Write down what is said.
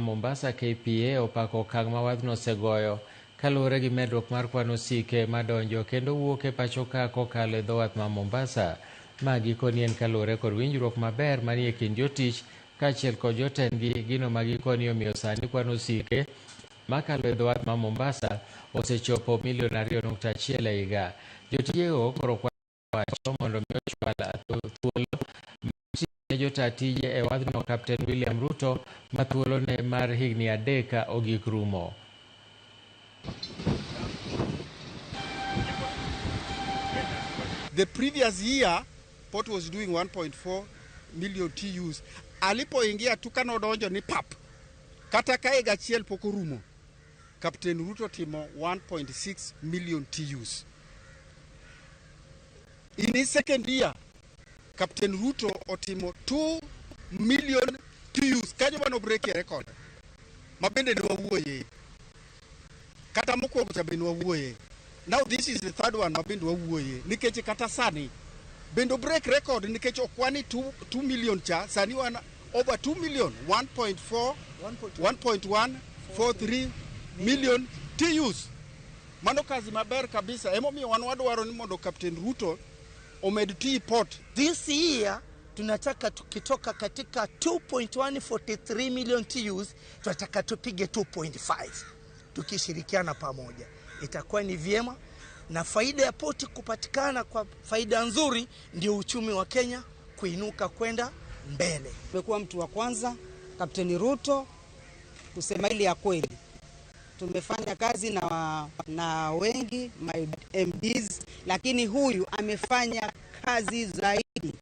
Mombasa KPA opako okang' ma wadhno osegoyo kaluwore gi medruok mar kwan osike madonjo kendo wuok e pacho ka kokalo e dho wath ma Mombasa. Ma gikoni en kaluwore kod winjruok maber manie kind jotich kaachiel kod jotendgi. Gino ma gikoni omiyo sani kwan osike makalo e dho wath ma Mombasa osechopo milion 2.1 e higa. Jotijego koro kwacho mondo mi ochwal thuolo ne jota tije e wadhno Kapten William Ruto ma thuolone mar higni 3 ogik rumo. The previous year, Port was doing 1.4 million TUs. Alipoingia tu kanodonjo ni pap. Kata ka higa achiel pok orumo. Kapten Ruto timo 1.6 million TUs. In his second year, Kapten Ruto otimo 2 million TUs. Kanyo mano break your record. Mabende ni wawuoye. Kata mokwongo cha bende wawuoye. Now this is the third one mabende wawuoye. Nikech kata sani bendo break record nikech okwani 2 million cha sani wana over 2 million 1.143 million TUs. Mano kazi maber kabisa. Emomiyo wan wadwaro ni mondo Kapten Ruto omed tii port. This year tunataka tukitoka katika 2.143 million TUs tunataka tupige 2.5 tukishirikiana pamoja. Itakuwa ni vyema na faida ya poti kupatikana kwa faida nzuri, ndio uchumi wa Kenya kuinuka kwenda mbele. Tumekuwa mtu wa kwanza Kapteni Ruto kusema ile ya kweli. Tumefanya kazi na wengi my MDs, lakini huyu amefanya kazi zaidi.